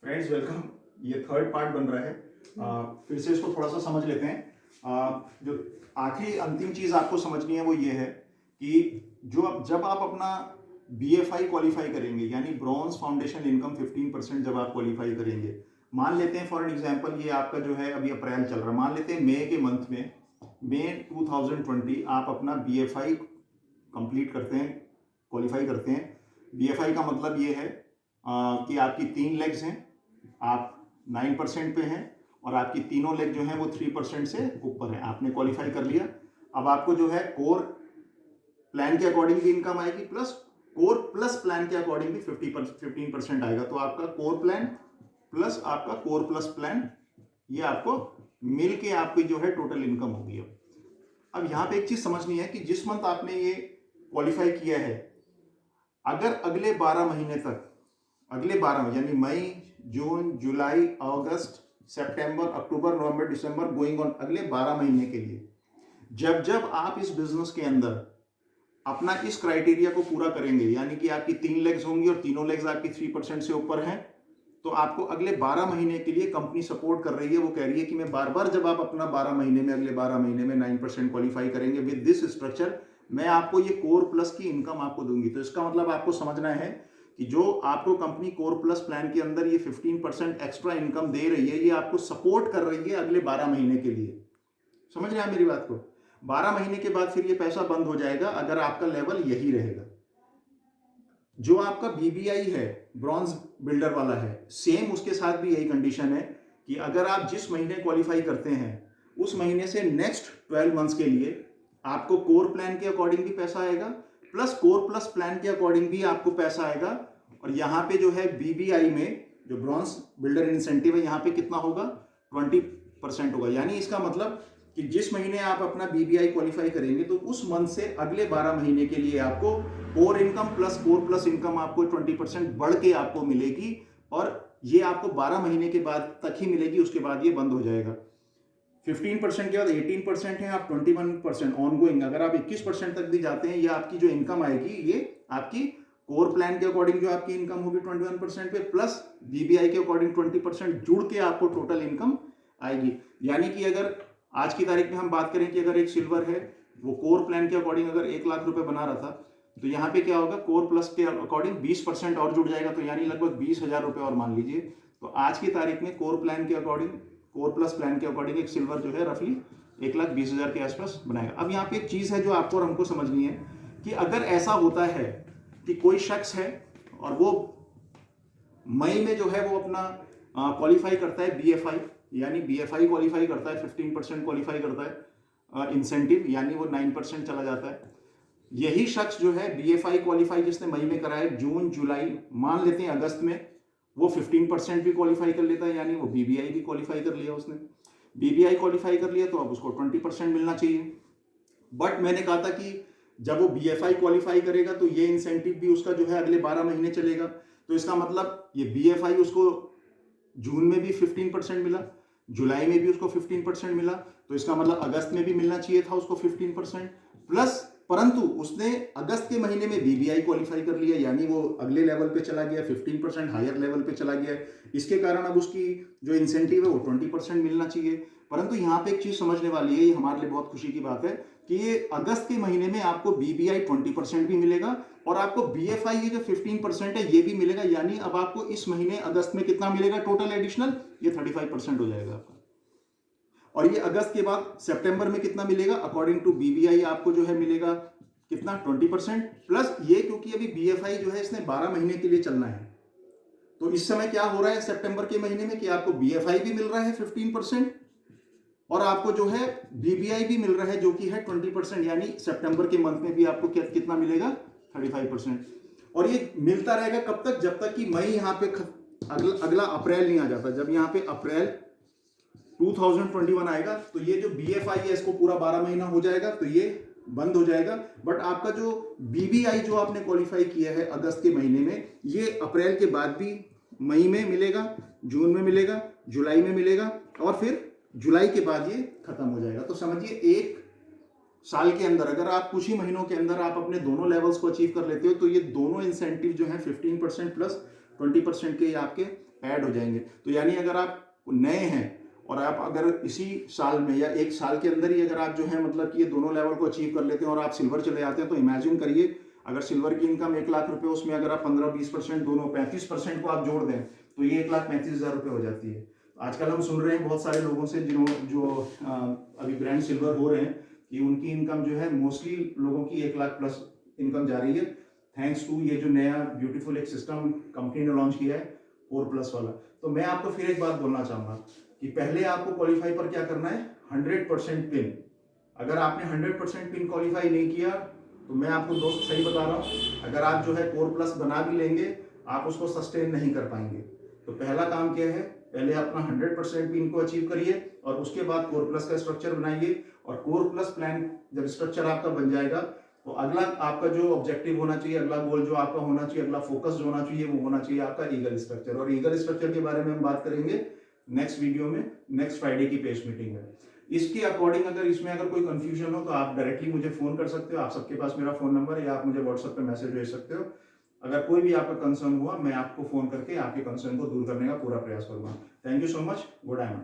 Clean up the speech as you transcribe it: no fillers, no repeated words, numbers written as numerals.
Friends welcome. ये third part बन रहा है। फिर से इसको थोड़ा सा समझ लेते हैं। जो आखिरी अंतिम चीज़ आपको समझनी है वो ये है कि जब आप अपना BFI क्वालिफाई करेंगे, यानी ब्रॉन्ज फाउंडेशन इनकम 15% जब आप क्वालिफाई करेंगे, मान लेते हैं फॉर एन एग्जांपल ये आपका जो है अभी अप्रैल चल रहा है, मान लेते हैं मई के मंथ में, मई 2020 आप अपना BFI कंप्लीट करते हैं, क्वालिफाई करते हैं। BFI का मतलब ये है कि आपकी 3 लेग्स हैं, आप 9% पे हैं और आपकी तीनों लेग जो हैं वो 3% से ऊपर है, आपने क्वालिफाई कर लिया। अब आपको जो है कोर प्लान के अकॉर्डिंग भी इनकम आएगी, प्लस कोर प्लस प्लान के अकॉर्डिंग भी 15% आएगा। तो आपका कोर प्लान प्लस आपका कोर प्लस प्लान, ये आपको मिल के आपकी जो है टोटल इनकम होगी। अब यहाँ पे एक चीज समझनी है कि जिस मंथ आपने ये क्वालिफाई किया है, अगर अगले 12 महीने तक, अगले 12 यानी मई, जून, जुलाई, अगस्त, सितंबर, अक्टूबर, नवंबर, दिसंबर, गोइंग ऑन, अगले 12 महीने के लिए जब जब आप इस बिजनेस के अंदर अपना इस क्राइटेरिया को पूरा करेंगे, यानी कि आपकी 3 लेग्स होंगी और तीनों लेग्स आपकी 3% से ऊपर हैं, तो आपको अगले 12 महीने के लिए कंपनी सपोर्ट कर रही है। वो कह रही है कि मैं बार बार जब आप अपना 12 महीने में, अगले 12 महीने में 9% क्वालिफाई करेंगे विद दिस स्ट्रक्चर, मैं आपको ये कोर प्लस की इनकम आपको दूंगी। तो इसका मतलब आपको समझना है कि जो आपको कंपनी कोर प्लस प्लान के अंदर ये 15% एक्स्ट्रा इनकम दे रही है, ये आपको सपोर्ट कर रही है अगले 12 महीने के लिए। समझ रहे हैं मेरी बात को? 12 महीने के बाद फिर ये पैसा बंद हो जाएगा अगर आपका लेवल यही रहेगा। जो आपका BBI है, ब्रॉन्ज बिल्डर वाला है, सेम उसके साथ भी यही कंडीशन है कि अगर आप जिस महीने क्वालिफाई करते हैं उस महीने से नेक्स्ट 12 मंथ्स के लिए आपको कोर प्लान के अकॉर्डिंग भी पैसा आएगा, प्लस कोर प्लस प्लान के अकॉर्डिंग भी आपको पैसा आएगा। और यहाँ पे जो है BBI में जो ब्रॉन्ज बिल्डर इंसेंटिव है, यहाँ पे कितना होगा? 20% होगा। यानी इसका मतलब कि जिस महीने आप अपना BBI क्वालिफाई करेंगे तो उस मंथ से अगले 12 महीने के लिए आपको core income plus core plus income आपको 20% बढ़ के आपको मिलेगी, और ये आपको 12 महीने के बाद तक ही मिलेगी, उसके बाद ये बंद हो जाएगा। 15% के बाद 18% है, आप 21% ऑनगोइंग, अगर आप 21% तक भी जाते हैं, ये आपकी जो इनकम आएगी ये आपकी कोर प्लान के अकॉर्डिंग जो आपकी इनकम होगी 21% पे, प्लस BBI के अकॉर्डिंग 20% जुड़ के आपको टोटल इनकम आएगी। यानी कि अगर आज की तारीख में हम बात करें कि अगर एक सिल्वर है, वो कोर प्लान के अकॉर्डिंग अगर 1 लाख रुपए बना रहा था, तो यहाँ पे क्या होगा? कोर प्लस के अकॉर्डिंग 20% और जुड़ जाएगा, तो यानी लगभग 20,000 रुपए और मान लीजिए। तो आज की तारीख में कोर प्लान के अकॉर्डिंग, कोर प्लस प्लान के अकॉर्डिंग एक सिल्वर जो है रफली 1,20,000 के आसपास बनाएगा। अब यहाँ पे एक चीज है जो आपको और हमको समझनी है कि अगर ऐसा होता है कि कोई शख्स है और वो मई में जो है वो अपना क्वालिफाई करता है BFI, यानी BFI क्वालिफाई करता है, 15% क्वालिफाई करता है इंसेंटिव, यानी वो 9% चला जाता है। यही शख्स जो है BFI क्वालिफाई जिसने मई में कराया, जून, जुलाई, मान लेते हैं अगस्त में वो 15% भी क्वालिफाई कर लेता है, यानी वो BBI भी क्वालिफाई कर लिया उसने। BBI क्वालिफाई कर लिया तो अब उसको 20% मिलना चाहिए। बट मैंने कहा था कि जब वो BFI क्वालिफाई करेगा तो ये इंसेंटिव भी उसका जो है अगले 12 महीने चलेगा। तो इसका मतलब ये BFI उसको जून में भी 15% मिला, जुलाई में भी उसको 15% मिला, तो इसका मतलब अगस्त में भी मिलना चाहिए था उसको 15% प्लस। परंतु उसने अगस्त के महीने में BBI क्वालिफाई कर लिया, यानी वो अगले लेवल पे चला गया, 15% हायर लेवल पे चला गया। इसके कारण अब उसकी जो इंसेंटिव है वो 20% मिलना चाहिए। परंतु यहाँ पे एक चीज समझने वाली है, ये हमारे लिए बहुत खुशी की बात है कि ये अगस्त के महीने में आपको BBI 20% भी मिलेगा और आपको BFI ये जो 15% है ये भी मिलेगा। यानी अब आपको इस महीने अगस्त में कितना मिलेगा टोटल एडिशनल? ये 35% हो जाएगा आपका। और ये अगस्त के बाद सितंबर में कितना मिलेगा? अकॉर्डिंग टू BBI आपको जो है मिलेगा कितना? 20% प्लस ये, क्योंकि अभी BFI जो है इसने 12 महीने के लिए चलना है। तो इस समय क्या हो रहा है सितंबर के महीने में कि आपको BFI भी मिल रहा है 15% और आपको जो है BBI भी मिल रहा है जो कि है 20%, यानी सितंबर के मंथ में भी आपको कितना मिलेगा? 35%। और ये मिलता रहेगा कब तक? जब तक कि मई यहाँ पे अगला अप्रैल नहीं आ जाता। जब यहाँ पे अप्रैल 2021 आएगा तो ये जो BFI है इसको पूरा 12 महीना हो जाएगा, तो ये बंद हो जाएगा। बट आपका जो BBI जो आपने क्वालिफाई किया है अगस्त के महीने में, ये अप्रैल के बाद भी मई में मिलेगा, जून में मिलेगा, जुलाई में मिलेगा और फिर जुलाई के बाद ये खत्म हो जाएगा। तो समझिए एक साल के अंदर अगर आप कुछ ही महीनों के अंदर आप अपने दोनों लेवल्स को अचीव कर लेते हो तो ये दोनों इंसेंटिव जो है 15% प्लस 20% के आपके ऐड हो जाएंगे। तो यानी अगर आप नए हैं और आप अगर इसी साल में या एक साल के अंदर ही अगर आप जो है मतलब कि ये दोनों लेवल को अचीव कर लेते हैं और आप सिल्वर चले जाते हैं, तो इमेजिन करिए अगर सिल्वर की इनकम 1 लाख रुपए, उसमें अगर आप 15-20% दोनों 35% को आप जोड़ दें तो ये 1,35,000 रुपये हो जाती है। आजकल हम सुन रहे हैं बहुत सारे लोगों से जो अभी ग्रैंड सिल्वर हो रहे हैं कि उनकी इनकम जो है मोस्टली लोगों की 1 लाख प्लस इनकम जा रही है, थैंक्स टू ये जो नया ब्यूटीफुल एक सिस्टम कंपनी ने लॉन्च किया है कोर प्लस वाला। तो मैं आपको फिर एक बात बोलना चाहूँगा कि पहले आपको क्वालिफाई पर क्या करना है, 100% पिन। अगर आपने 100% पिन क्वालिफाई नहीं किया तो मैं आपको दोस्त सही बता रहा हूँ, अगर आप जो है कोर प्लस बना भी लेंगे आप उसको सस्टेन नहीं कर पाएंगे। तो पहला काम क्या है, पहले अपना 100% पिन को अचीव करिए और उसके बाद कोर प्लस का स्ट्रक्चर बनाइए। और कोर प्लस प्लान जब स्ट्रक्चर आपका बन जाएगा तो अगला आपका जो ऑब्जेक्टिव होना चाहिए, अगला गोल जो आपका होना चाहिए, अगला फोकस जो होना चाहिए वो होना चाहिए आपका ईगल स्ट्रक्चर। और ईगल स्ट्रक्चर के बारे में हम बात करेंगे नेक्स्ट वीडियो में, नेक्स्ट फ्राइडे की पेश मीटिंग में। इसके अकॉर्डिंग अगर इसमें अगर कोई कंफ्यूजन हो तो आप डायरेक्टली मुझे फोन कर सकते हो, आप सबके पास मेरा फोन नंबर है, या आप मुझे व्हाट्सएप पे मैसेज भेज सकते हो। अगर कोई भी आपका कंसर्न हुआ मैं आपको फोन करके आपके कंसर्न को दूर करने का पूरा प्रयास करूंगा। Thank you so much, good I.